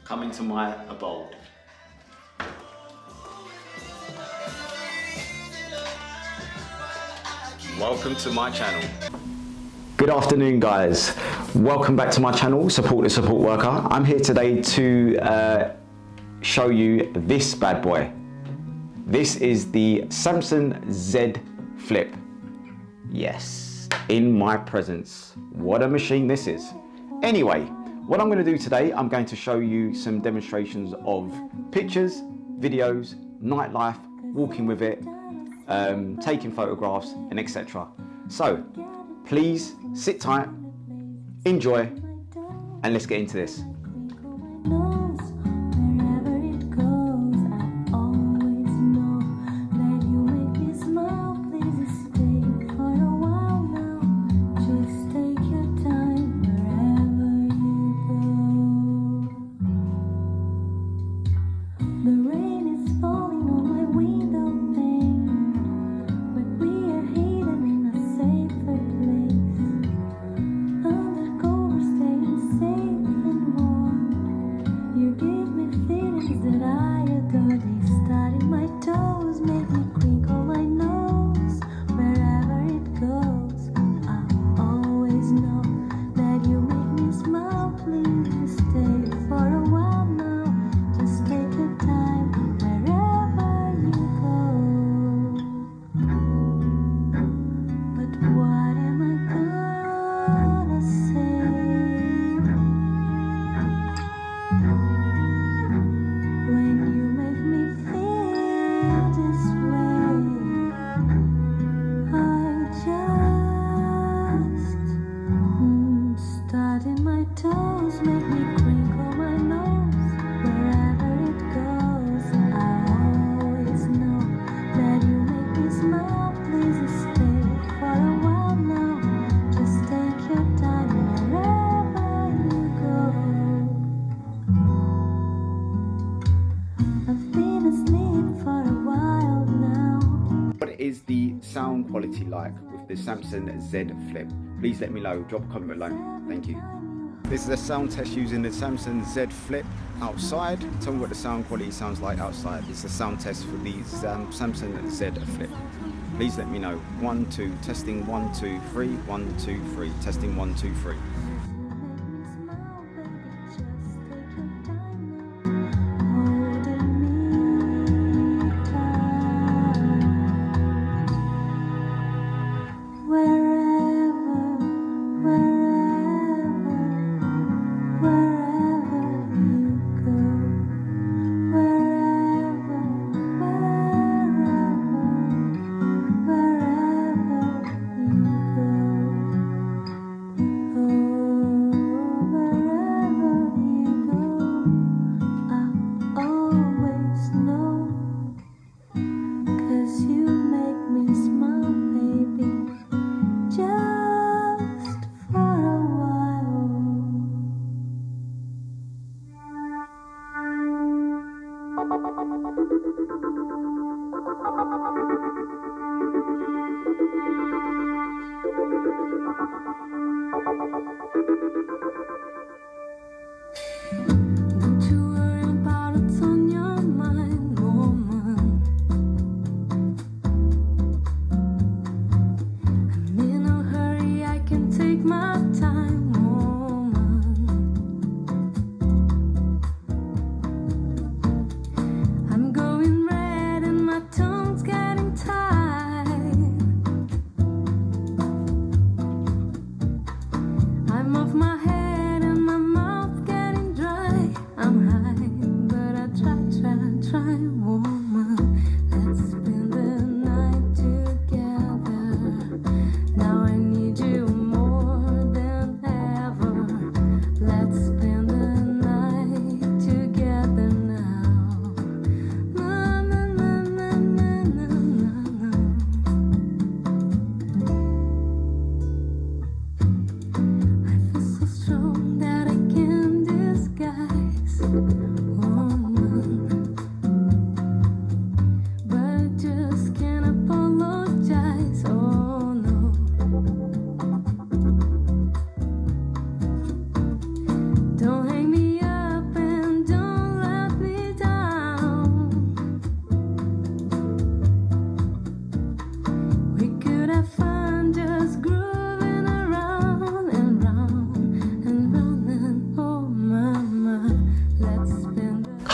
come into my abode. Welcome to my channel. Good afternoon, guys. Welcome back to my channel, Support the Support Worker. I'm here today to show you this bad boy. This is the Samsung Z Flip. Yes, in my presence. What a machine this is. Anyway, what I'm going to do today, I'm going to show you some demonstrations of pictures, videos, nightlife, walking with it, taking photographs, and etc. So please sit tight, enjoy, and let's get into this. What is the sound quality like with the Samsung Z Flip? Please let me know, drop a comment below. Thank you. This is a sound test using the Samsung Z Flip outside. Tell me what the sound quality sounds like outside. It's a sound test for the Samsung Z Flip. Please let me know. 1, 2, testing 1, 2, 3, 1, 2, 3, testing 1, 2, 3. Oh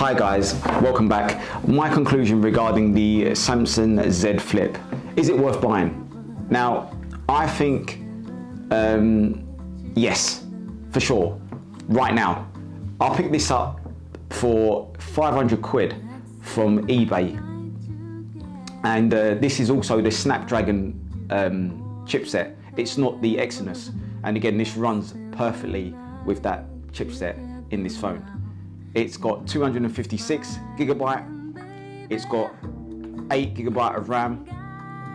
Hi guys, welcome back. My conclusion regarding the Samsung Z Flip. Is it worth buying? Now, I think yes, for sure. Right now, I'll pick this up for 500 quid from eBay. And this is also the Snapdragon chipset. It's not the Exynos. And again, this runs perfectly with that chipset in this phone. It's got 256 gigabyte. It's got 8 gigabyte of RAM.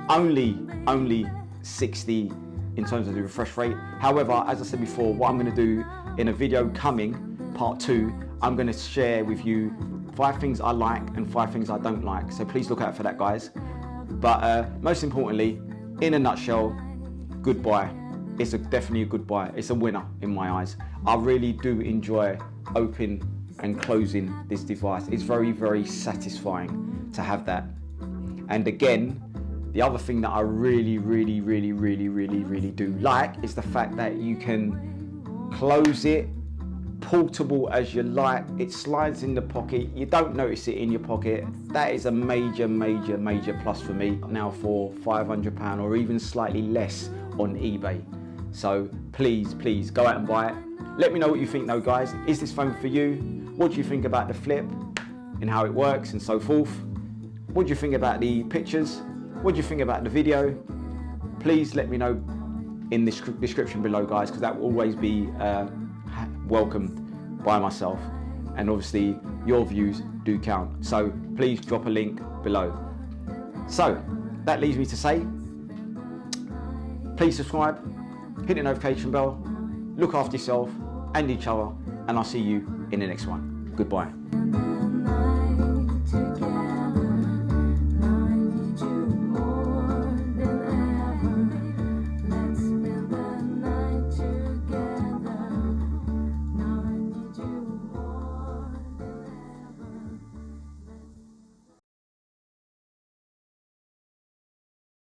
Only 60 in terms of the refresh rate. However, as I said before, what I'm going to do in a video coming, part 2, I'm going to share with you 5 things I like and 5 things I don't like. So please look out for that, guys. But most importantly, in a nutshell, good buy. It's definitely a good buy. It's a winner in my eyes. I really do enjoy opening and closing this device. It's very, very satisfying to have that. And again, the other thing that I really do like is the fact that you can close it, portable as you like. It slides in the pocket. You don't notice it in your pocket. That is a major plus for me. Now for £500 or even slightly less on eBay. So please go out and buy it. Let me know what you think though, guys. Is this phone for you? What do you think about the Flip and how it works and so forth? What do you think about the pictures? What do you think about the video? Please let me know in the description below, guys, because that will always be welcomed by myself. And obviously your views do count. So please drop a link below. So that leaves me to say, please subscribe, hit the notification bell, look after yourself and each other, and I'll see you in the next one. Goodbye.